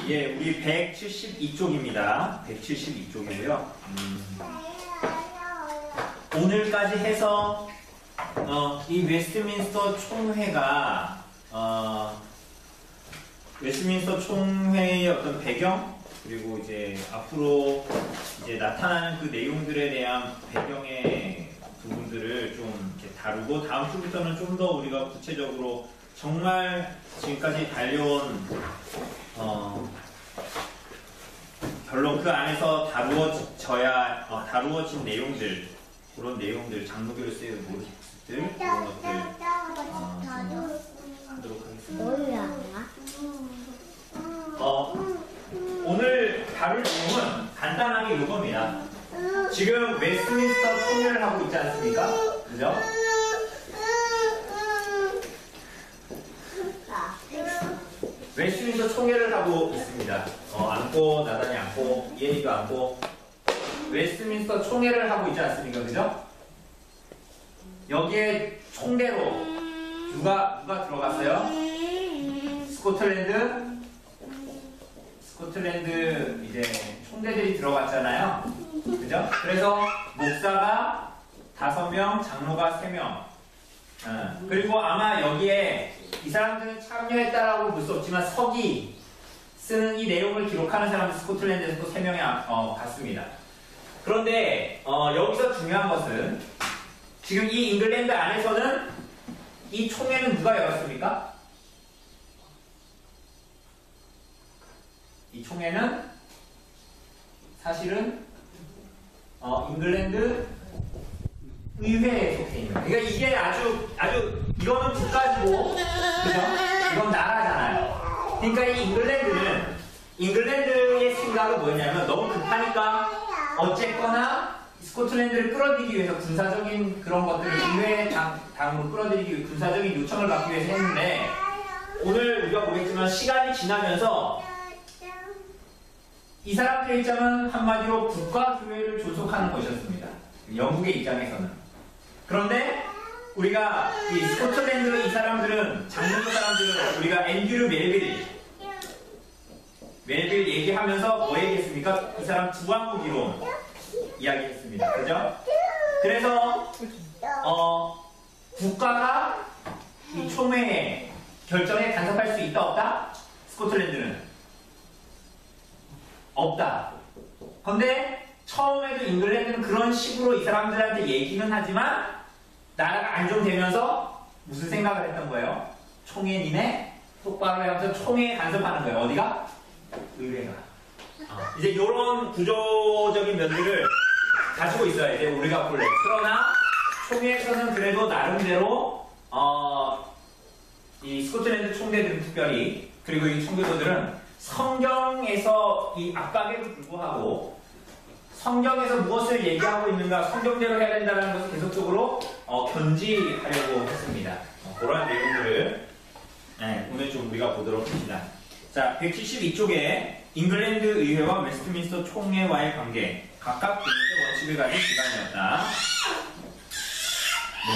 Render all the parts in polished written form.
예, 우리 172쪽입니다. 172쪽이고요. 오늘까지 해서 이 웨스트민스터 총회가 웨스트민스터 총회의 어떤 배경, 그리고 이제 앞으로 이제 나타나는 그 내용들에 대한 배경의 부분들을 좀 이렇게 다루고, 다음 주부터는 좀 더 우리가 구체적으로 정말 지금까지 달려온 별로 그 안에서 다루어진 내용들, 그런 내용들, 장로교를 쓰는 모습들, 그런 것들 하도록 하겠습니다. 오늘 다룰 내용은 간단하게 이겁니다. 지금 웨스트민스터 총회를 하고 있지 않습니까? 그죠? 웨스트민스터 총회를 하고 있습니다. 안고, 나단이 안고, 이혜리도 안고, 웨스트민스터 총회를 하고 있지 않습니까? 그죠? 여기에 총대로 누가 들어갔어요? 스코틀랜드 이제 총대들이 들어갔잖아요. 그죠? 그래서 목사가 5명, 장로가 3명. 그리고 아마 여기에 이 사람들은 참여했다라고 볼 수 없지만 서기 쓰는 이 내용을 기록하는 사람은 스코틀랜드에서 또 3명이 갔습니다. 그런데 여기서 중요한 것은 지금 이 잉글랜드 안에서는 이 총회는 누가 열었습니까? 이 총회는 사실은 잉글랜드 의회에 속해 있는 거예요. 그러니까 이게 아주 이거는 국가지고, 그죠? 이건 나라잖아요. 그러니까 이 잉글랜드의 생각은 뭐였냐면, 너무 급하니까 어쨌거나 스코틀랜드를 끌어들이기 위해서 군사적인 그런 것들을 의회 당으로 끌어들이기 위해 군사적인 요청을 받기 위해서 했는데, 오늘 우리가 보겠지만 시간이 지나면서 이 사람들의 입장은 한마디로 국가교회를 존속하는 것이었습니다. 영국의 입장에서는. 그런데 우리가 이 스코틀랜드 이 사람들은, 장르 사람들은 우리가 앤드류 멜빌 얘기하면서 뭐 얘기했습니까? 이 사람 주왕국 이론 이야기했습니다. 그죠? 그래서 국가가 이 총회 결정에 간섭할 수 있다 없다? 스코틀랜드는 없다. 근데 처음에도 잉글랜드는 그런 식으로 이 사람들한테 얘기는 하지만 나라가 안정되면서 무슨 생각을 했던 거예요? 총회님의 똑바로 해서 총회에 간섭하는 거예요. 어디가? 의회가. 이제 이런 구조적인 면들을 가지고 있어야 이제 우리가 볼래. 그러나 총회에서는 그래도 나름대로 이 스코틀랜드 총대들은 특별히, 그리고 이 총교도들은 성경에서 이 압박에도 불구하고 성경에서 무엇을 얘기하고 있는가, 성경대로 해야 된다는 것을 계속적으로 견지하려고 했습니다. 그런 내용들을 오늘 좀 우리가 보도록 합니다. 자, 172쪽에 잉글랜드 의회와 웨스트민스터 총회와의 관계, 각각 개인의 원칙을 가진 기관이었다. 네,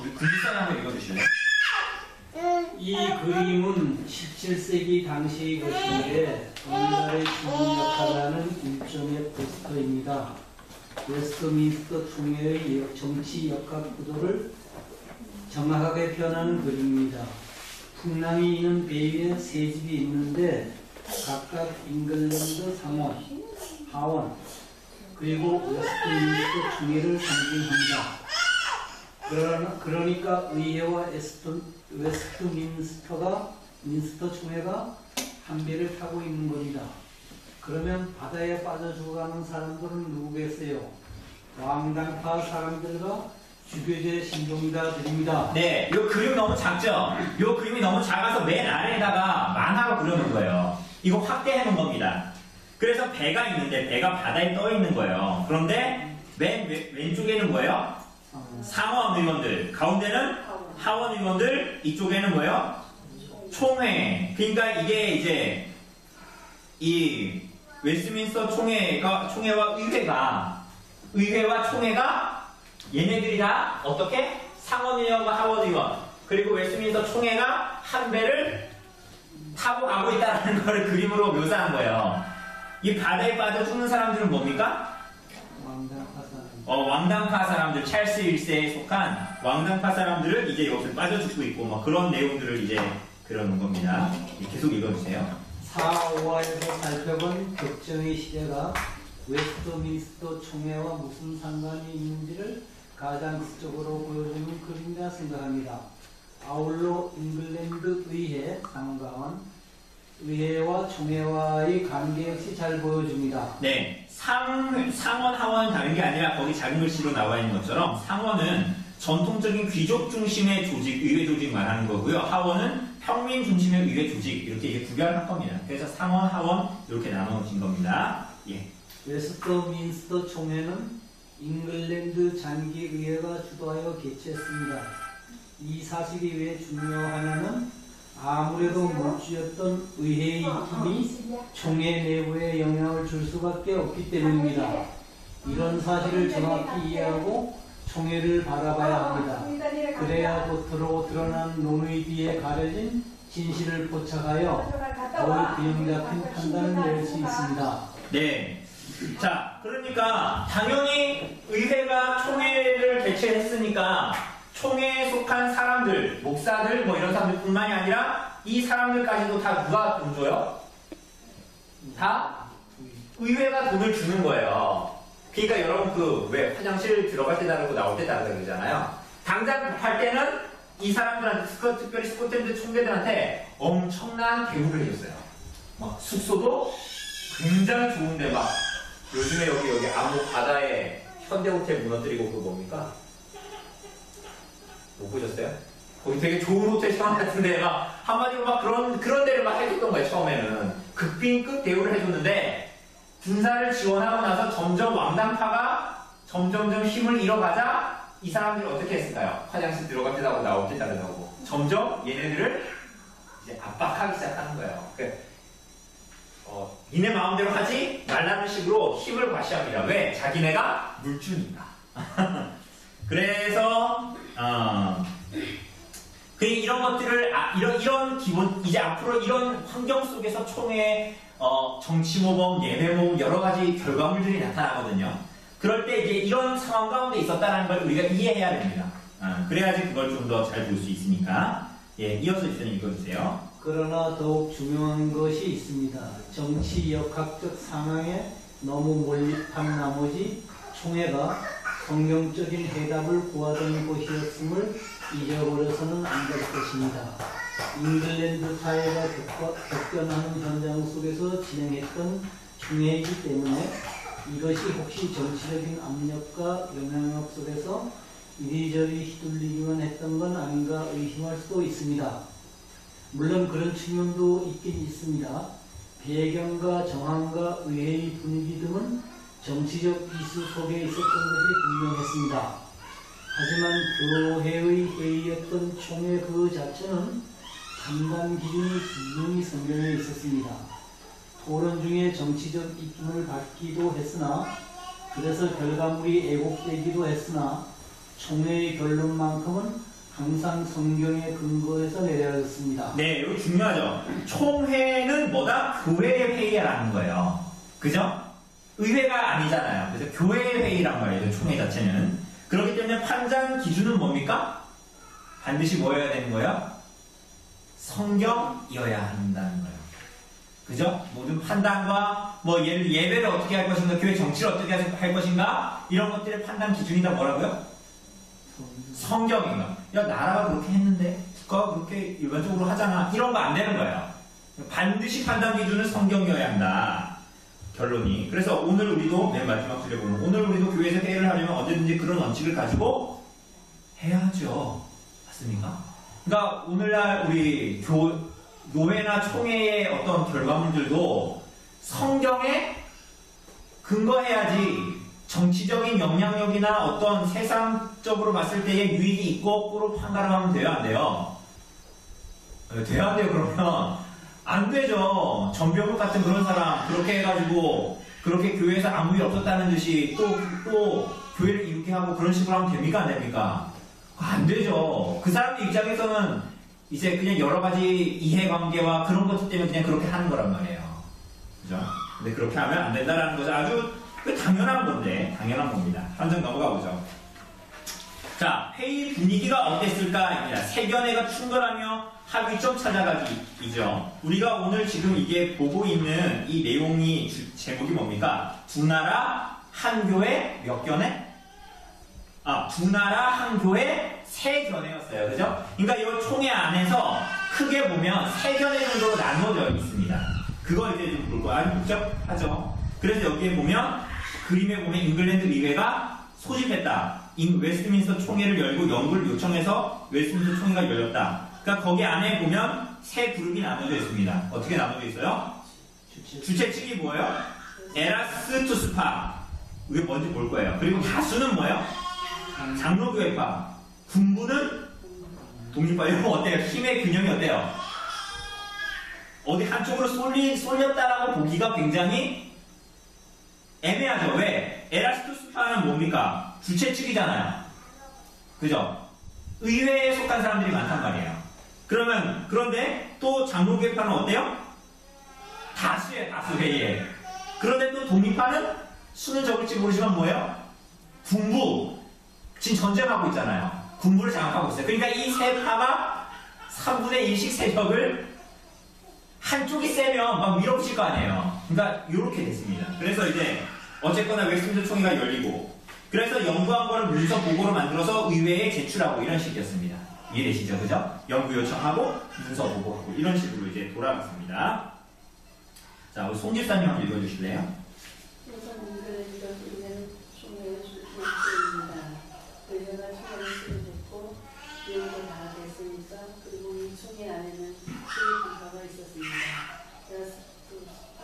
우리 군지사님 한번 읽어주실래요? 이 그림은 17세기 당시 것인데 오늘날의 중국 역사라는 일종의 포스터입니다. 웨스트민스터 총회의 정치 역학 구도를 정확하게 표현하는 그림입니다. 풍랑이 있는 베이에 세 집이 있는데 각각 잉글랜드 상원, 하원, 그리고 웨스트민스터 총회를 상징합니다. 그러니까 의회와 웨스트민스터 총회가 한 배를 타고 있는 겁니다. 그러면 바다에 빠져 죽어가는 사람들은 누구겠어요? 왕당파 사람들과 주교제 신종자들입니다. 네, 이 그림 너무 작죠? 이 그림이 너무 작아서 맨 아래에다가 만화로 그려놓은 거예요. 이거 확대해 놓은 겁니다. 그래서 배가 있는데 배가 바다에 떠 있는 거예요. 그런데 맨 왼쪽에는 뭐예요? 상원 의원들, 가운데는 하원 의원들, 이쪽에는 뭐예요? 총회. 그러니까 이게 이제 이 웨스트민스터 총회와 의회와 총회가 얘네들이 다 어떻게? 상원 의원과 하원 의원, 그리고 웨스트민스터 총회가 한 배를 타고 가고 있다는 걸 그림으로 묘사한 거예요. 이 바다에 빠져 죽는 사람들은 뭡니까? 왕당파 사람. 왕당파 사람들, 찰스 1세에 속한 왕당파 사람들을 이제 여기서 빠져 죽고 있고 뭐 그런 내용들을 이제 그려놓은 겁니다. 계속 읽어주세요. 4, 5화에서 살펴본 격정의 시대가 웨스트민스터 총회와 무슨 상관이 있는지를 가장 구체적으로 보여주는 그림이라 생각합니다. 아울러 잉글랜드 의회, 상가원, 의회와 총회와의 관계 역시 잘 보여줍니다. 네, 상원, 하원 다른 게 아니라 거기 작은 글씨로 나와 있는 것처럼 상원은 전통적인 귀족 중심의 조직, 의회 조직 말하는 거고요. 하원은 평민 중심의 의회 조직 이렇게 이제 구별할 겁니다. 그래서 상원, 하원 이렇게 나눠진 겁니다. 예. 웨스트민스터 총회는 잉글랜드 장기 의회가 주도하여 개최했습니다. 이 사실이 왜 중요하냐면 아무래도 물주였던 의회의 힘이 총회 내부에 영향을 줄 수밖에 없기 때문입니다. 이런 사실을 정확히 이해하고 총회를 바라봐야 합니다. 그래야 겉으로 드러난 논의 뒤에 가려진 진실을 포착하여 더 균형 잡힌 판단을 내릴 수 있습니다. 네. 자, 그러니까 당연히 의회가 총회를 개최했으니까 총회에 속한 사람들, 목사들 뭐 이런 사람들뿐만이 아니라 이 사람들까지도 다 누가 돈 줘요? 다 의회가 돈을 주는 거예요. 그러니까 여러분 그 왜 화장실 들어갈 때 다르고 나올 때 다르다 그러잖아요. 당장 할 때는 이 사람들한테 특별히 스코틀랜드 총대들한테 엄청난 대우를 해줬어요. 막 숙소도 굉장히 좋은데 막 요즘에 여기 암목 바다에 현대호텔 무너뜨리고 그거 뭡니까? 못 보셨어요? 거기 되게 좋은 호텔 처음 같은데 막 한마디로 막 그런 데를 막 해줬던 거예요. 처음에는 극빈급 대우를 해줬는데 군사를 지원하고 나서 점점 왕당파가 점점점 힘을 잃어가자 이 사람들이 어떻게 했을까요? 화장실 들어갈 때 나오고 나올 때 다르다고 점점 얘네들을 이제 압박하기 시작하는 거예요. 니네 마음대로 하지 말라는 식으로 힘을 과시합니다. 왜? 자기네가 물주니까. 그래서 이런 것들을 이런 기본 이제 앞으로 이런 환경 속에서 총회 정치모범, 예배모범 여러 가지 결과물들이 나타나거든요. 그럴 때 이제 이런 상황 가운데 있었다는 걸 우리가 이해해야 됩니다. 그래야지 그걸 좀 더 잘 볼 수 있으니까. 예, 이어서 일단 읽어주세요. 그러나 더욱 중요한 것이 있습니다. 정치 역학적 상황에 너무 몰입한 나머지 총회가 성경적인 해답을 구하던 곳이었음을 잊어버려서는 안 될 것입니다. 잉글랜드 사회가 격변하는 현장 속에서 진행했던 총회이기 때문에 이것이 혹시 정치적인 압력과 영향력 속에서 이리저리 휘둘리기만 했던 건 아닌가 의심할 수도 있습니다. 물론 그런 측면도 있긴 있습니다. 배경과 정황과 의회의 분위기 등은 정치적 이슈 속에 있었던 것이 분명했습니다. 하지만 교회의 회의였던 총회 그 자체는 판단 기준이 분명히 성경에 있었습니다. 토론 중에 정치적 입김을 받기도 했으나 그래서 결과물이 왜곡되기도 했으나 총회의 결론만큼은 항상 성경에 근거해서 내려졌습니다. 네, 이거 중요하죠. 총회는 뭐다? 교회의 회의라는 거예요. 그죠? 의회가 아니잖아요. 그래서 교회의 회의란 말이에요. 총회 자체는. 그렇기 때문에 판단 기준은 뭡니까? 반드시 뭐여야 되는 거예요? 성경이어야 한다는 거예요. 그죠? 모든 판단과 뭐 예배를 어떻게 할 것인가, 교회 정치를 어떻게 할 것인가 이런 것들의 판단 기준이 다 뭐라고요? 성경인가? 야, 나라가 그렇게 했는데 국가가 그렇게 일반적으로 하잖아. 이런 거 안 되는 거예요. 반드시 판단 기준은 성경이어야 한다. 결론이. 그래서 오늘 우리도 맨 마지막 줄에 보면 오늘 우리도 교회에서 회의를 하려면 언제든지 그런 원칙을 가지고 해야죠. 맞습니까? 그러니까 오늘날 우리 교회나 총회의 어떤 결과물들도 성경에 근거해야지 정치적인 영향력이나 어떤 세상적으로 봤을 때의 유익이 있고 없고로 판가름하면 돼요, 안 돼요? 돼요, 안 돼요? 그러면 안 되죠. 전병욱 같은 그런 사람 그렇게 해가지고 그렇게 교회에서 아무 일 없었다는 듯이 또 교회를 이렇게 하고 그런 식으로 하면 됩니까, 안 됩니까? 안 되죠. 그 사람들 입장에서는 이제 그냥 여러 가지 이해관계와 그런 것들 때문에 그냥 그렇게 하는 거란 말이에요. 그죠? 근데 그렇게 하면 안 된다라는 거죠. 아주 당연한 건데, 당연한 겁니다. 한점 넘어가 보죠. 자, 회의 분위기가 어땠을까입니다. 세견회가 충돌하며 합의점 찾아가기이죠. 우리가 오늘 지금 이게 보고 있는 이 내용이 제목이 뭡니까? 두 나라 한 교회 몇 견해? 두 나라 한 교회 세 견해였어요. 그죠? 그러니까 이 총회 안에서 크게 보면 세 견해 정도로 나누어져 있습니다. 그걸 이제 좀 볼 거예요. 아주 복잡하죠. 그래서 여기에 보면 그림에 보면 잉글랜드 의회가 소집했다. 웨스트민스터 총회를 열고 연구를 요청해서 웨스트민스터 총회가 열렸다. 그러니까 거기 안에 보면 세 그룹이 나눠져 있습니다. 어떻게 나눠져 있어요? 주최 측이 뭐예요? 에라스투스파. 이게 뭔지 볼 거예요. 그리고 다수는 뭐예요? 장로교회파. 군부는 독립파. 이거 어때요? 힘의 균형이 어때요? 어디 한쪽으로 쏠렸다라고 보기가 굉장히 애매하죠. 왜? 에라스투스파는 뭡니까? 주최 측이잖아요. 그죠? 의회에 속한 사람들이 많단 말이에요. 그런데 또 장로교회파는 어때요? 다수예요, 다수 회의에. 그런데 또 독립파는 수는 적을지 모르지만 뭐예요? 군부. 지금 전쟁하고 있잖아요. 군부를 장악하고 있어요. 그러니까 이 세 파가 3분의 1씩 세력을 한쪽이 세면 막 밀어붙일 거 아니에요. 그러니까 이렇게 됐습니다. 그래서 이제 어쨌거나 웨스트민스터 총회가 열리고 그래서 연구한 거를 문서 보고로 만들어서 의회에 제출하고 이런 식이었습니다. 이해되시죠? 그죠? 연구 요청하고 문서 보고하고 이런 식으로 이제 돌아갔습니다. 자, 우리 송 집사님 한번 읽어주실래요? 우선 잉글랜드 의회는 총회의 주축입니다. 의회가 총회를 시작했고 내용도 다 됐으니까 그리고 이 총회 안에는 수의 분파가 있었습니다. 에라스투스파,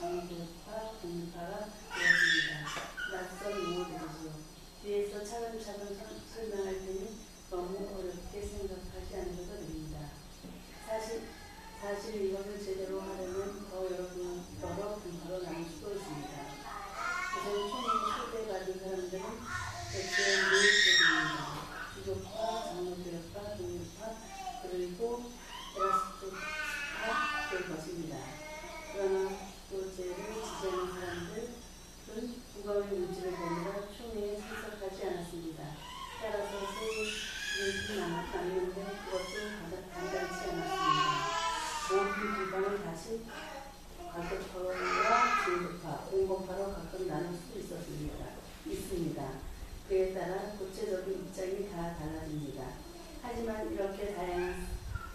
장로교파, 독립파가 되었습니다. 낯선 용어들이죠. 뒤에서 차근차근 설명할 테니 너무 어렵게 생각하지 않으셔도 됩니다. 사실 이것을 제대로 하려면 더 여러 분파로 나눌 수도 있습니다. 우선 총회에 초대받은 사람들은 대체 4grup입니다. 주교파, 장로교파, 독립파, 그리고 에라스투스파 될 것입니다. 그러나 교제를 지지하는 사람들은 국가의 눈치를 보느라 총회에 참석하지 않았습니다. 따라서 세 나뉘는데 그것도 간단치 않았습니다. 모든 기관을 다시 과격파와 중도파, 공범파로 가끔 나눌 수도 있습니다. 그에 따라 구체적인 입장이 다 달라집니다. 하지만 이렇게 다양한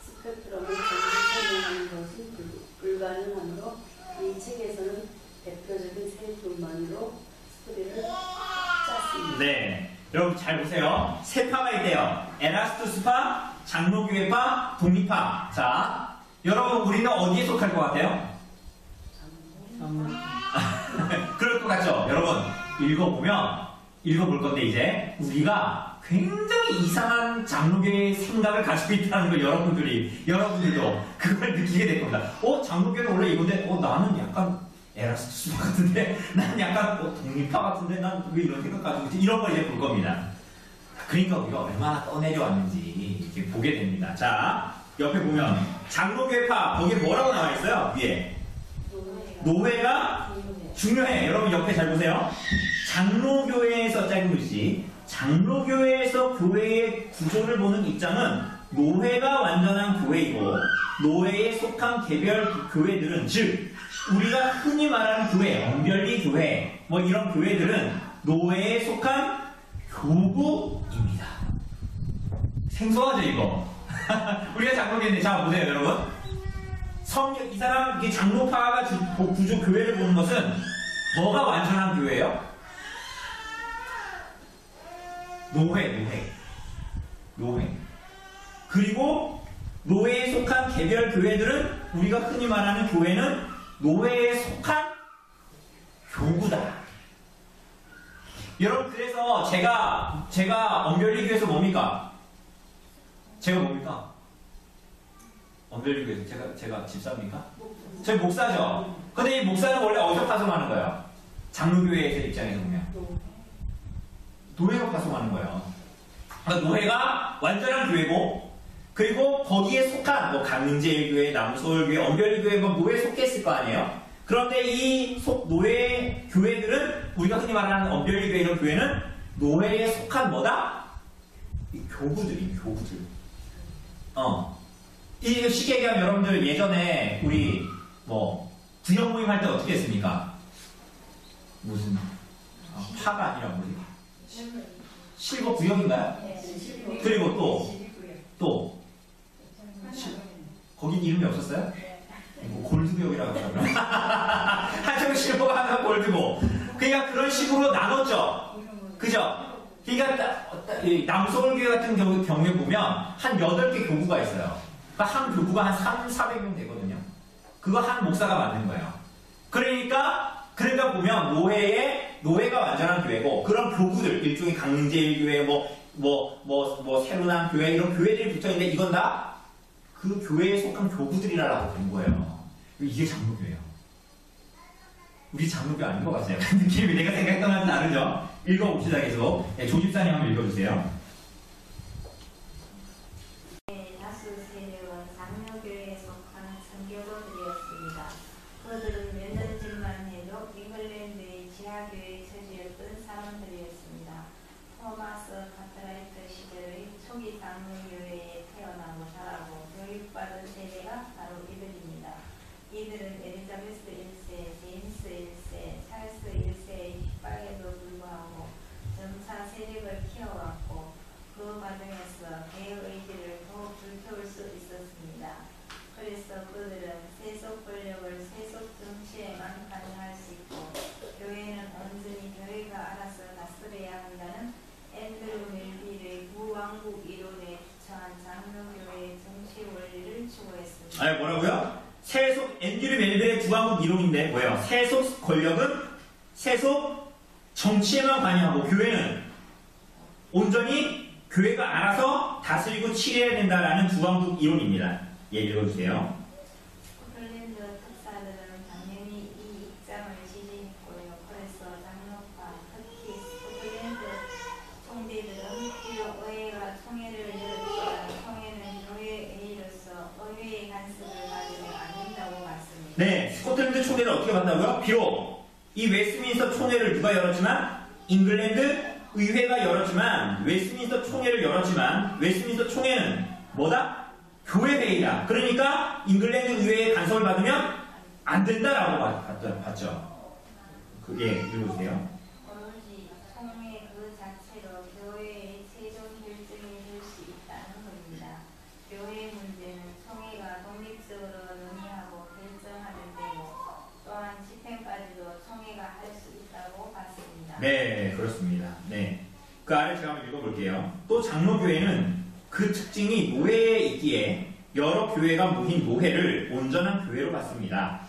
스펙트럼을 전부 설명하는 것은 불가능하므로 이 책에서는 대표적인 세 분만으로 스토리를 짰습니다. 네. 여러분 잘 보세요. 세 파가 있대요. 에라스투스파, 장로교회파, 독립파. 자, 여러분 우리는 어디에 속할 것 같아요? 그럴 것 같죠? 여러분 읽어볼 건데 이제 우리가 굉장히 이상한 장로교의 생각을 가지고 있다는 걸 여러분들도 그걸 느끼게 될 겁니다. 장로교는 원래 이건데 나는 약간 에라스투스파 같은데 난 약간 독립파 같은데 난 왜 이런 생각 가지고 있지? 이런 걸 이제 볼 겁니다. 그러니까 우리가 얼마나 떠내려왔는지 이렇게 보게 됩니다. 자, 옆에 보면 장로교회파 거기에 뭐라고 나와 있어요? 위에 노회가 중요해. 여러분 옆에 잘 보세요. 장로교회에서 짧은 글씨 장로교회에서 교회의 구조를 보는 입장은 노회가 완전한 교회이고 노회에 속한 개별 교회들은 즉 우리가 흔히 말하는 교회, 언별리 교회 뭐 이런 교회들은 노회에 속한 교구입니다. 생소하죠 이거? 우리가 장로교회인데 자 보세요 여러분. 이 사람 장로파가 구조 교회를 보는 것은 뭐가 완전한 교회예요? 노회. 그리고 노회에 속한 개별 교회들은 우리가 흔히 말하는 교회는 노회에 속한 교구다. 여러분 그래서 제가 언별리 교회에서 뭡니까? 제가 뭡니까? 언별리 교회에서 제가 집사입니까? 저희 목사죠. 근데 이 목사는 원래 어디서 파송하는 거예요? 장로교회에서 입장에서 보면 노회로 파송하는 거예요. 그러니까 노회가 완전한 교회고 그리고 거기에 속한 뭐 강릉제일교회, 남서울교회, 언별교회 뭐 노예에 속했을 거 아니에요? 그런데 이 노예 교회들은 우리가 흔히 말하는 언별교회 이런 교회는 노예에 속한 뭐다? 이 교구들이 교구들. 이 쉽게 얘기하면 여러분들 예전에 우리 뭐 구역 모임 할 때 어떻게 했습니까? 무슨 파가 아니라 뭐지? 실버 구역인가요? 그리고 또 거긴 이름이 없었어요? 뭐 골드구역이라고 하더라고요. 한쪽은 실버가 하나 골드고. 그러니까 그런 식으로 나눴죠. 그죠? 그러니까 남서울교회 같은 경우에 보면 한 8개 교구가 있어요. 그러니까 한 교구가 한 400명 되거든요. 그거 한 목사가 만든 거예요. 그러니까 보면 노예가 완전한 교회고 그런 교구들 일종의 강릉제일교회 뭐 새로난 교회 이런 교회들이 붙어있는데 이건 다 그 교회에 속한 교구들이라고 된 거예요. 이게 장로교예요. 우리 장로교 아닌 것 같아요. 느낌이 내가 생각했던 거랑 다르죠? 읽어봅시다 계속. 조집사님 한번 읽어주세요. 다수 세력은 장로교회에 속한 선교도들이었습니다. 그들은 몇 년 전만 해도 잉글랜드의 지하교회 처지였던 사람들이었습니다. 토마스 카트라이트 시대의 초기 장로교회에 태어나고 자라고 교육받은 세대가 바로 이들입니다. 이들은 엘리자베스 1세, 제임스 1세, 찰스 1세의 핍박에도 불구하고 점차 세력을 키워왔고 그 과정에서 개혁 의지를 더욱 불태울 수 있었습니다. 그래서 그들은 세속 권력을 세속 정치에만 관여할 수 있고 교회는 온전히 교회가 알아서 다스려야 한다는 앤드루 멜빌의 무왕국 이론에 기초한 장로교회의 정치 원리를 추구했습니다. 아니 뭐라고요? 세속 앤드루 멜빌의 무왕국 이론인데 뭐예요? 세속 권력은 세속 정치에만 관여하고 교회는 온전히 교회가 알아서 다스리고 치료해야 된다라는 주왕국 이론입니다. 예, 읽어주세요. 스코틀랜드 특사들은 당연히 이 입장을 지지했고요. 그래서 장로파, 특히 스코틀랜드 총대들은 비록 의회가 총회를 열었지만 총회는 교회 회의로서 의회의 간섭을 받으면 안 된다고 봤습니다. 네, 스코틀랜드 총회를 어떻게 봤다고요? 비록 이 웨스트민스터 총회를 누가 열었지만 잉글랜드 의회가 열었지만 웨스트민스터 총회를 열었지만 웨스트민스터 총회는 뭐다? 교회 회의다. 그러니까 잉글랜드 의회의 간섭을 받으면 안 된다라고 봤죠. 그게 읽어주세요. 오로지 총회 그 자체로 교회의 최종 결정이 될 수 있다는 겁니다. 교회 문제는 총회가 독립적으로 논의하고 결정하는 데고 또한 집행까지도 총회가 할 수 있다고 봤습니다. 네, 그렇습니다. 네, 그 아래 제가 한번 읽어볼게요. 또 장로교회는 그 특징이 노회에 있기에 여러 교회가 모인 노회를 온전한 교회로 봤습니다.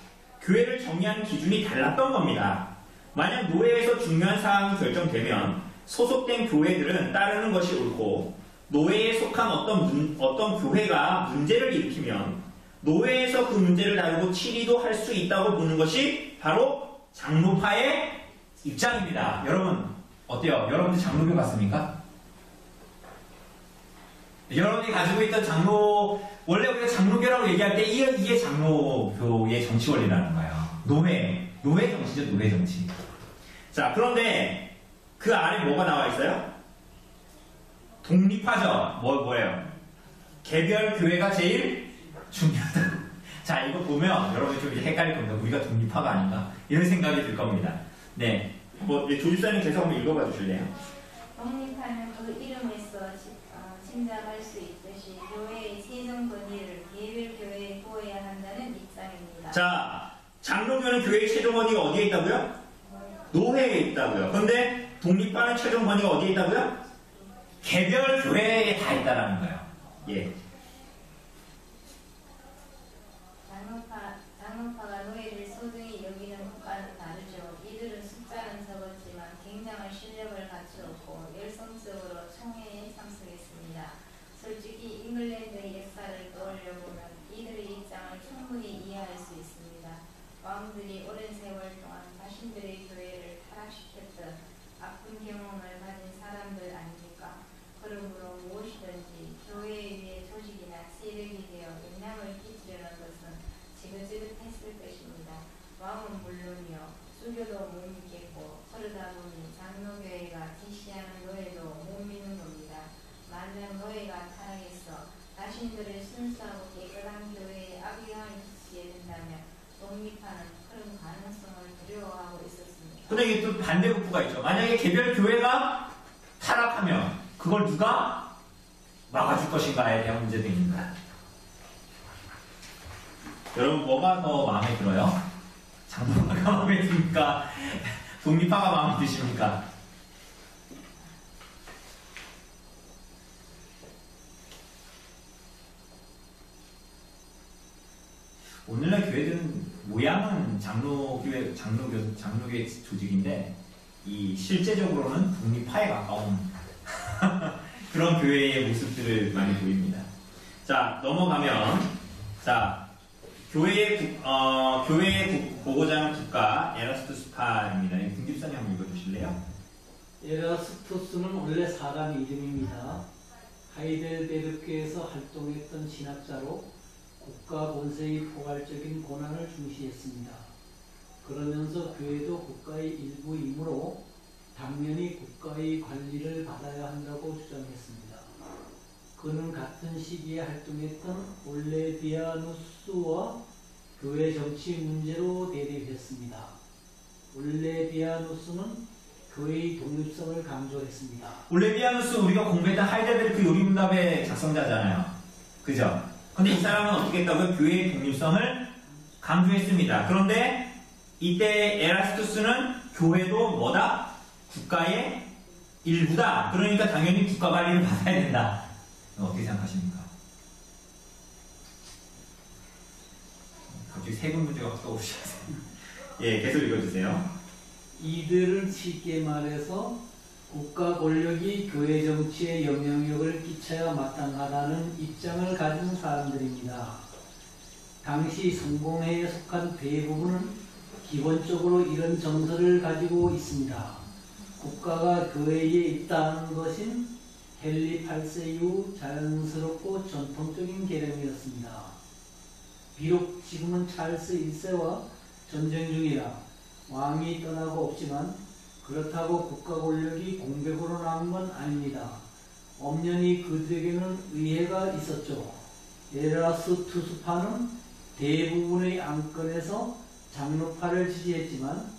교회를 정의하는 기준이 달랐던 겁니다. 만약 노회에서 중요한 사항이 결정되면 소속된 교회들은 따르는 것이 옳고 노회에 속한 어떤 교회가 문제를 일으키면 노회에서 그 문제를 다루고 치리도 할 수 있다고 보는 것이 바로 장로파의 입장입니다. 여러분 어때요? 여러분들 장로교 갔습니까? 여러분이 가지고 있던 원래 우리가 장로교라고 얘기할 때 이게 장로교의 정치 원리라는 거예요. 노회 정치죠, 노회 정치. 자, 그런데 그 아래 뭐가 나와 있어요? 독립화죠. 뭐예요? 개별 교회가 제일 중요하다고. 자, 이거 보면 여러분이 좀 헷갈릴 겁니다. 우리가 독립화가 아닌가? 이런 생각이 들 겁니다. 네. 조집사님 계속 한번 읽어봐 주실래요? 독립하는 그 이름에서 짐작할 수 있듯이 교회의 최종 권위를 개별 교회에 두어야 한다는 입장입니다. 자, 장로교는 교회의 최종 권위가 어디에 있다고요? 노회에 있다고요. 그런데 독립화는 최종 권위가 어디에 있다고요? 개별 교회에 다 있다라는 거예요. 예. 장로파가 노예를 소중히 여기는 것과는 다르죠. 이들은 숫자는 적었지만 굉장한 실력을 갖추었고 열성적으로 총회에 참석했습니다. 솔직히 잉글랜드의 역사를 떠올려보면 이들의 입장을 충분히 이해할 수 있습니다. 왕들이 오랜 세월 동안 자신들의 교회를 타락시켰던 아픈 경험을 가진 사람들 아닙니까? 그러므로 무엇이든지 교회에 위해 조직이나 죽여도 못 믿겠고 그러다 보니 장로교회가 지시하는 노예도 못 믿는 겁니다. 만약 노예가 타락해서 자신들을 순수하고 깨끗한 교회에 압이하게 된다면 독립하는 그런 가능성을 두려워하고 있었습니다. 근데 이게 또 반대급부가 있죠. 만약에 개별 교회가 타락하면 그걸 누가 막아줄 것인가에 대한 문제도 있습니다. 여러분 뭐가 더 마음에 들어요? 장로가 마음에 듭니까? 독립파가 마음에 드십니까? 오늘날 교회들은 모양은 장로교회 조직인데 이 실제적으로는 독립파에 가까운 그런 교회의 모습들을 많이 보입니다. 자, 넘어가면 자 교회의 보고자는 국가 에라스투스파입니다. 등집선이 한번 읽어주실래요? 에라스투스는 원래 사람 이름입니다. 하이델베르크에서 활동했던 신학자로 국가 본세의 포괄적인 권한을 중시했습니다. 그러면서 교회도 국가의 일부이므로 당연히 국가의 관리를 받아야 한다고 주장했습니다. 그는 같은 시기에 활동했던 올레비아누스와 교회 정치 문제로 대립했습니다. 올레비아누스는 교회의 독립성을 강조했습니다. 올레비아누스 우리가 공부했던 하이델베르크 요리문답의 작성자잖아요. 그죠? 근데 이 사람은 어떻게 했다고요? 교회의 독립성을 강조했습니다. 그런데 이때 에라스투스는 교회도 뭐다? 국가의 일부다. 그러니까 당연히 국가 관리를 받아야 된다. 어떻게 생각하십니까? 갑자기 세금 문제가 확 떠오르셨어요. 예, 계속 읽어주세요. 이들은 쉽게 말해서 국가 권력이 교회 정치에 영향력을 끼쳐야 마땅하다는 입장을 가진 사람들입니다. 당시 성공회에 속한 대부분은 기본적으로 이런 정서를 가지고 있습니다. 국가가 교회에 있다는 것은 헨리 8세 이후 자연스럽고 전통적인 개념이었습니다. 비록 지금은 찰스 1세와 전쟁 중이라 왕이 떠나고 없지만 그렇다고 국가 권력이 공백으로 남은 건 아닙니다. 엄연히 그들에게는 의회가 있었죠. 에라스투스파는 대부분의 안건에서 장로파를 지지했지만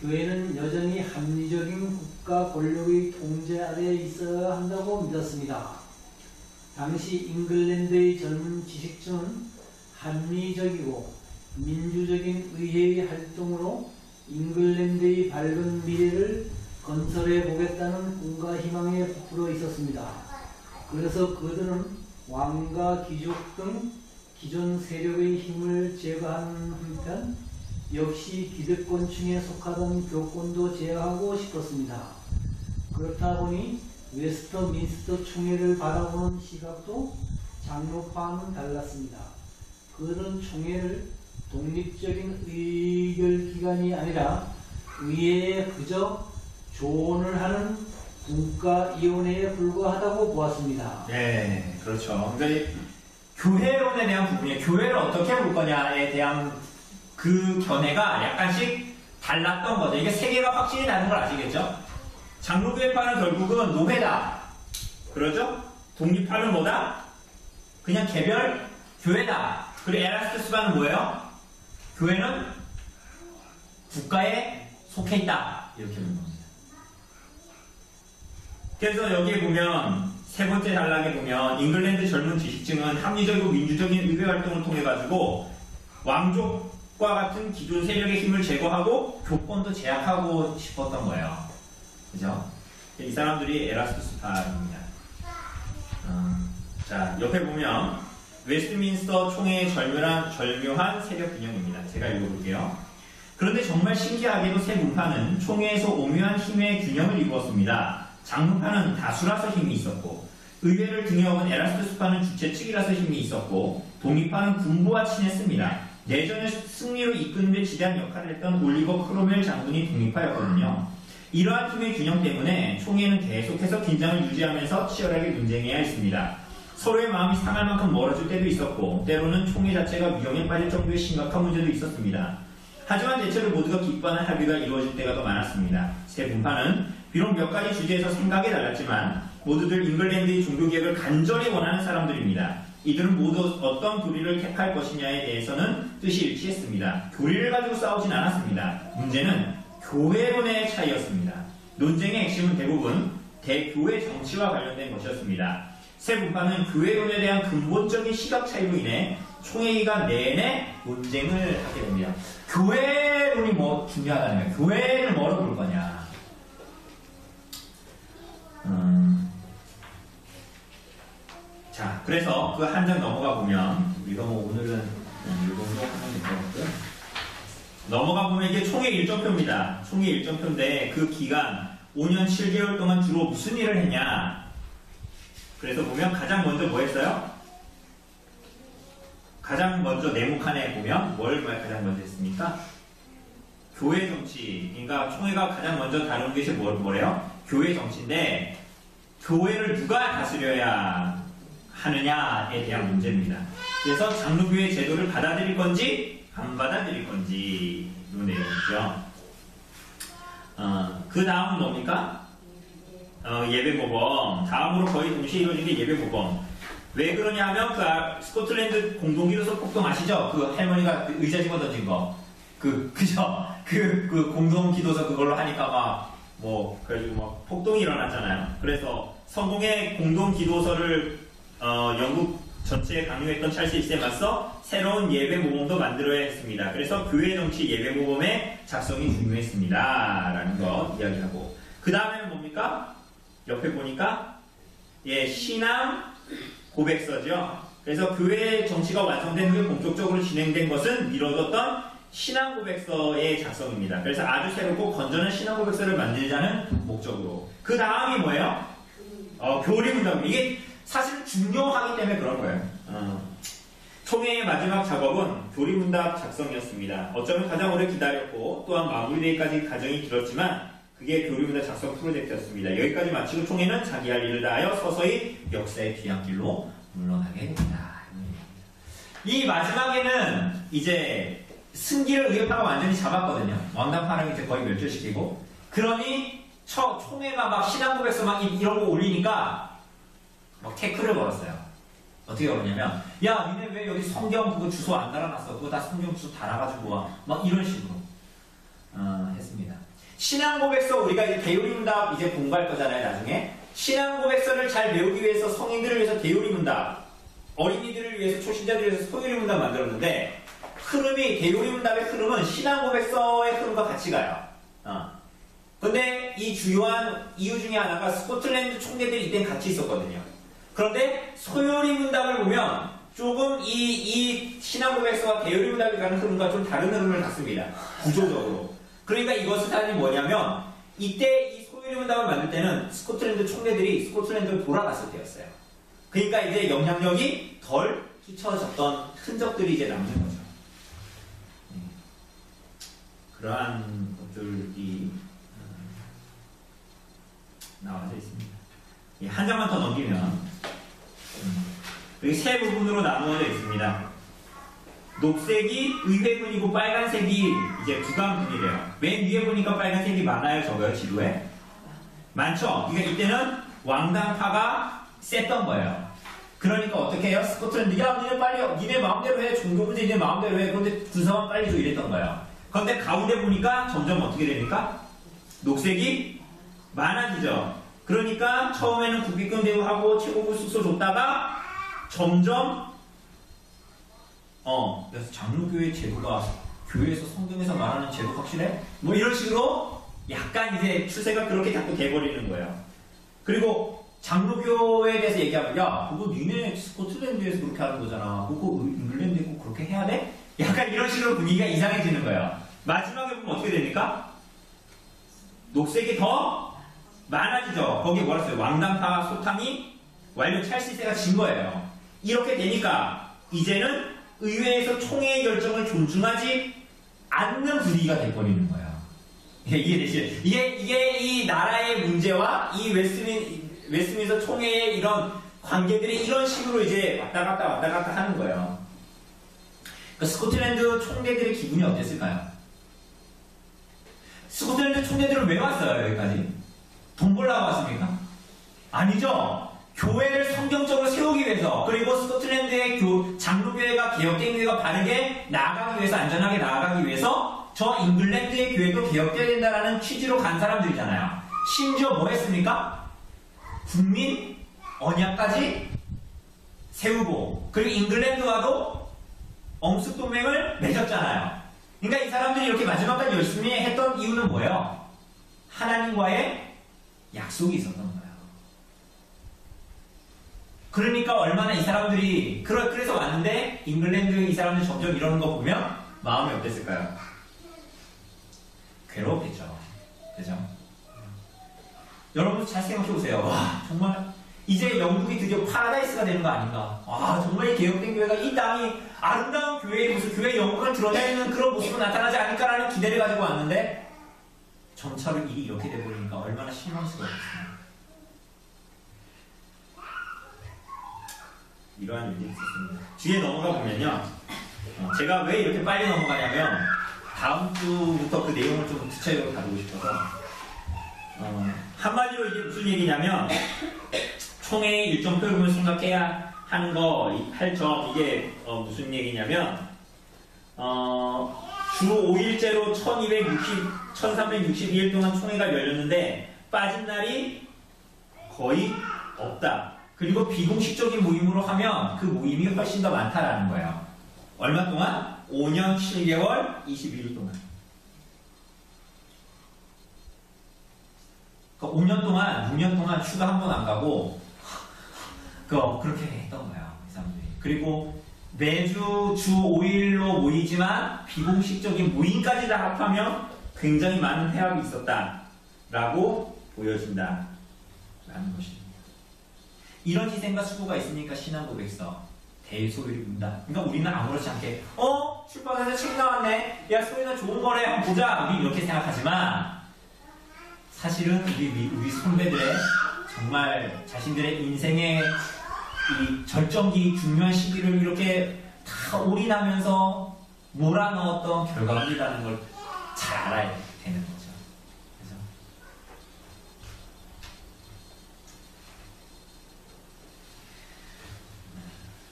교회는 여전히 합리적인 국가 권력의 통제 아래에 있어야 한다고 믿었습니다. 당시 잉글랜드의 젊은 지식층은 합리적이고 민주적인 의회의 활동으로 잉글랜드의 밝은 미래를 건설해 보겠다는 꿈과 희망에 부풀어 있었습니다. 그래서 그들은 왕과 귀족 등 기존 세력의 힘을 제거하는 한편 역시 기득권층에 속하던 교권도 제어하고 싶었습니다. 그렇다 보니 웨스터민스터 총회를 바라보는 시각도 장로파와는 달랐습니다. 그들은 총회를 독립적인 의결기관이 아니라 의회에 그저 조언을 하는 국가위원회에 불과하다고 보았습니다. 네, 그렇죠. 그러니까 교회론에 대한 부분이에요. 교회를 어떻게 볼 거냐에 대한 그 견해가 약간씩 달랐던 거죠. 이게 세계가 확실히 다른 걸 아시겠죠? 장로교회파는 결국은 노회다. 그러죠? 독립파는 뭐다? 그냥 개별 교회다. 그리고 에라스투스파는 뭐예요? 교회는 국가에 속해 있다. 이렇게 보는 겁니다. 그래서 여기에 보면 세 번째 단락에 보면 잉글랜드 젊은 지식층은 합리적이고 민주적인 의회 활동을 통해 가지고 왕족과 같은 기존 세력의 힘을 제거하고 교권도 제약하고 싶었던 거예요. 그죠? 이 사람들이 에라스투스파입니다. 자, 옆에 보면 웨스트민스터 총회의 절묘한 세력 균형입니다. 제가 읽어볼게요. 그런데 정말 신기하게도 새 문파는 총회에서 오묘한 힘의 균형을 이루었습니다. 장로파는 다수라서 힘이 있었고, 의회를 등에 업은 에라스투스파는 주체 측이라서 힘이 있었고, 독립파는 군부와 친했습니다. 내전을 승리로 이끄는 데 지대한 역할을 했던 올리버 크로멜 장군이 독립파였거든요. 이러한 힘의 균형 때문에 총회는 계속해서 긴장을 유지하면서 치열하게 논쟁해야 했습니다. 서로의 마음이 상할 만큼 멀어질 때도 있었고 때로는 총회 자체가 위험에 빠질 정도의 심각한 문제도 있었습니다. 하지만 대체로 모두가 기뻐하는 합의가 이루어질 때가 더 많았습니다. 세 분파는 비록 몇 가지 주제에서 생각이 달랐지만 모두들 잉글랜드의 종교개혁을 간절히 원하는 사람들입니다. 이들은 모두 어떤 교리를 택할 것이냐에 대해서는 뜻이 일치했습니다. 교리를 가지고 싸우진 않았습니다. 문제는 교회론의 차이였습니다. 논쟁의 핵심은 대부분 대교회 정치와 관련된 것이었습니다. 세 분파는 교회론에 대한 근본적인 시각 차이로 인해 총회의가 내내 논쟁을 하게 됩니다. 교회론이 뭐 중요하다는 거예요. 교회를 뭐로 볼 거냐. 자, 그래서 그 한 장 넘어가 보면 우리가 뭐 오늘은 이 정도 하면 될 것 같고요. 넘어가 보면 이게 총회 일정표입니다. 총회 일정표인데 그 기간 5년 7개월 동안 주로 무슨 일을 했냐. 그래서 보면 가장 먼저 뭐 했어요? 가장 먼저 네모칸에 보면 뭘 가장 먼저 했습니까? 교회 정치. 그러니까 총회가 가장 먼저 다룬 것이 뭐래요? 교회 정치인데 교회를 누가 다스려야 하느냐에 대한 문제입니다. 그래서 장로교회 제도를 받아들일 건지 안 받아들일 건지 이 내용이죠. 그 다음은 뭡니까? 예배모범. 다음으로 거의 동시에 이루어진 게 예배모범. 왜 그러냐 하면 그 스코틀랜드 공동기도서 폭동 아시죠? 그 할머니가 그 의자 집어 던진 거. 그죠? 그 공동기도서 그걸로 하니까 그래가지고 폭동이 일어났잖아요. 그래서 성공의 공동기도서를 영국 전체에 강요했던 찰스 1세에 맞서 새로운 예배모범도 만들어야 했습니다. 그래서 교회 정치 예배모범의 작성이 중요했습니다. 라는 거 이야기하고. 그 다음에는 뭡니까? 옆에 보니까 신앙 고백서죠. 그래서 교회 정치가 완성된 후에 본격적으로 진행된 것은 미뤄뒀던 신앙 고백서의 작성입니다. 그래서 아주 새롭고 건전한 신앙 고백서를 만들자는 목적으로. 그 다음이 뭐예요? 교리문답. 이게 사실 중요하기 때문에 그런 거예요. 총회의 마지막 작업은 교리문답 작성이었습니다. 어쩌면 가장 오래 기다렸고 또한 마무리되기까지 과정이 길었지만 그게 교리문답 작성 프로젝트였습니다. 여기까지 마치고 총회는 자기 할 일을 다하여 서서히 역사의 뒤안길로 물러나게 됩니다. 이 마지막에는 이제 승기를 의협파가 완전히 잡았거든요. 왕당파랑 이제 거의 멸절시키고. 그러니 총회가 막 신앙고백서 막 이런 거 올리니까 막 태클을 걸었어요. 어떻게 걸었냐면, 야, 니네 왜 여기 성경 그거 주소 안 달아놨어? 그거 다 성경 주소 달아가지고 와. 막 이런 식으로 했습니다. 신앙고백서 우리가 이제 대요리문답 이제 공부할 거잖아요, 나중에. 신앙고백서를 잘 배우기 위해서 성인들을 위해서 대요리문답, 어린이들을 위해서 초신자들을 위해서 소요리문답 만들었는데 흐름이 대요리문답의 흐름은 신앙고백서의 흐름과 같이 가요. 근데 이 주요한 이유 중에 하나가 스코틀랜드 총대들이 이때 같이 있었거든요. 그런데 소요리문답을 보면 조금 이 신앙고백서와 대요리문답이 가는 흐름과 좀 다른 흐름을 갖습니다. 구조적으로. 그러니까 이것은 사실 뭐냐면 이때 이 소요리문답을 만들 때는 스코틀랜드 총대들이 스코틀랜드로 돌아갔을 때였어요. 그러니까 이제 영향력이 덜 끼쳐졌던 흔적들이 이제 남는 거죠. 그러한 것들이 나와져 있습니다. 한 장만 더 넘기면 여기 세 부분으로 나누어져 있습니다. 녹색이 의회군이고 빨간색이 이제 부감군이래요. 맨 위에 보니까 빨간색이 많아요, 적어요, 지도에. 많죠? 그러니까 이때는 왕당파가 셌던 거예요. 그러니까 어떻게 해요? 스코틀랜드, 야, 니네 빨리, 니네 마음대로 해. 종교 문제 니네 마음대로 해. 그런데 군사만 빨리 줘. 이랬던 거예요. 그런데 가운데 보니까 점점 어떻게 됩니까? 녹색이 많아지죠. 그러니까 처음에는 국비권 대우하고 최고급 숙소 줬다가 점점 그래서 장로교회 제도가 교회에서 성경에서 말하는 제도 확실해? 뭐 이런 식으로 약간 이제 추세가 그렇게 자꾸 돼버리는 거예요. 그리고 장로교회에 대해서 얘기하면 야 그거 니네 스코틀랜드에서 그렇게 하는 거잖아. 그거 잉글랜드에 꼭 그렇게 해야 돼? 약간 이런 식으로 분위기가 이상해지는 거예요. 마지막에 보면 어떻게 됩니까? 녹색이 더 많아지죠. 거기에 뭐라 했어요? 왕당파 소탕이 완료 찰스 1세가 진 거예요. 이렇게 되니까 이제는 의회에서 총회의 결정을 존중하지 않는 분위기가 돼버리는 거예요. 이해되시죠? 이게 이 나라의 문제와 이 웨스트민스터 총회의 이런 관계들이 이런 식으로 이제 왔다 갔다 하는 거예요. 그러니까 스코틀랜드 총대들의 기분이 어땠을까요? 총회들은 왜 왔어요, 여기까지? 돈 벌라고 왔습니까? 아니죠. 교회를 성경적으로 세우기 위해서, 그리고 스코틀랜드의 장로교회가 개혁된 교회가 바르게 나아가기 위해서, 안전하게 나아가기 위해서 저 잉글랜드의 교회도 개혁돼야 된다라는 취지로 간 사람들이잖아요. 심지어 뭐 했습니까? 국민 언약까지 세우고, 그리고 잉글랜드와도 엄숙동맹을 맺었잖아요. 그러니까 이 사람들이 이렇게 마지막까지 열심히 했던 이유는 뭐예요? 하나님과의 약속이 있었던 거예요. 그러니까 얼마나 이 사람들이 그래서 왔는데 잉글랜드 이 사람들 점점 이러는 거 보면 마음이 어땠을까요? 괴로웠겠죠. 그죠? 여러분 잘 생각해 보세요. 와, 정말 이제 영국이 드디어 파라다이스가 되는 거 아닌가? 아, 정말 이 개혁된 교회가 이 땅이 아름다운 교회의 모습, 교회의 영광을 드러내는 그런 모습으로 나타나지 않을까라는 기대를 가지고 왔는데 점차로 일이 이렇게 돼버리니까 얼마나 실망스러웠겠어요. 이러한 일이 있었습니다. 뒤에 넘어가 보면요. 제가 왜 이렇게 빨리 넘어가냐면 다음 주부터 그 내용을 좀 구체적으로 다루고 싶어서 한마디로 이게 무슨 얘기냐면 총회의 일정 프로그램을 생각해야 하는 거 할 점 이게 무슨 얘기냐면 주 5일째로 1362일 동안 총회가 열렸는데 빠진 날이 거의 없다. 그리고 비공식적인 모임으로 하면 그 모임이 훨씬 더 많다라는 거예요. 얼마 동안? 5년 7개월 22일 동안. 그러니까 5년 동안, 6년 동안 휴가 한 번 안 가고 그렇게 했던 거예요. 이 사람들이. 그리고 매주 주 5일로 모이지만 비공식적인 모임까지 다 합하면 굉장히 많은 회합이 있었다라고 보여진다라는 것입니다. 이런 희생과 수고가 있으니까 신앙 고백서 대소율이 묻는다. 그러니까 우리는 아무렇지 않게 출판사에서 책 나왔네. 야, 소리나 좋은 거래. 한번 보자. 우리 이렇게 생각하지만 사실은 우리 선배들의 정말 자신들의 인생의 이 절정기 중요한 시기를 이렇게 다 올인하면서 몰아넣었던 결과물이라는 걸 잘 알아야 되는 거죠. 그래서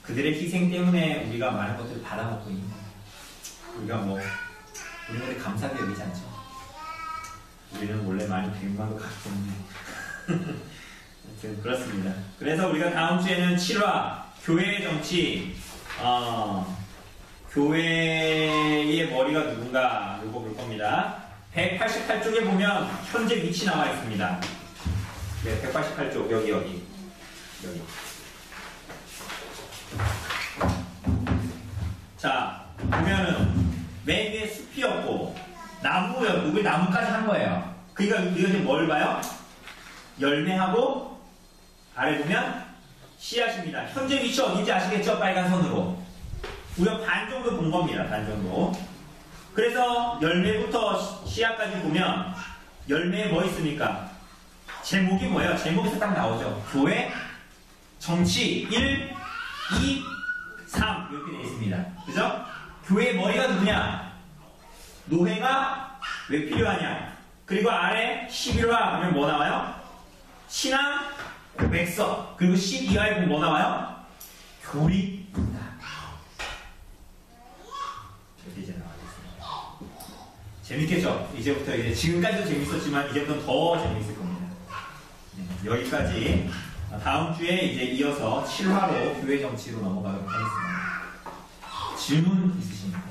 그들의 희생 때문에 우리가 많은 것들을 받아먹고 있는 거예요. 우리는 그렇게 감사하게 여기지 않죠. 우리는 원래 많이 백만도 가기 때문에 아무튼 그렇습니다. 그래서 우리가 다음 주에는 7화 교회의 정치 교회의 머리가 누군가 이거 볼 겁니다. 188쪽에 보면 현재 위치 나와 있습니다. 네, 188쪽 여기. 자, 보면은 맨 위에 숲이었고 나무였고 그 나무까지 한 거예요. 그러니까 우리가 지금 뭘 봐요? 열매하고 아래 보면 씨앗입니다. 현재 위치 어딘지 아시겠죠? 빨간 선으로. 우리가 반 정도 본 겁니다. 반 정도. 그래서 열매부터 씨앗까지 보면 열매에 뭐 있습니까? 제목이 뭐예요? 제목에서 딱 나오죠. 교회, 정치, 1, 2, 3 이렇게 되어 있습니다. 그죠? 교회의 머리가 누구냐? 노회가 왜 필요하냐? 그리고 아래 11화 하면 뭐 나와요? 신앙, 고백서. 그리고 12화에 보면 뭐 나와요? 교리, 문답. 이렇게 이제 나와 있습니다. 재밌겠죠? 이제부터 이제 지금까지도 재밌었지만 이제부터 더 재밌을 겁니다. 네, 여기까지. 다음 주에 이제 이어서 7화로 교회 정치로 넘어가도록 하겠습니다. 질문 있으십니까?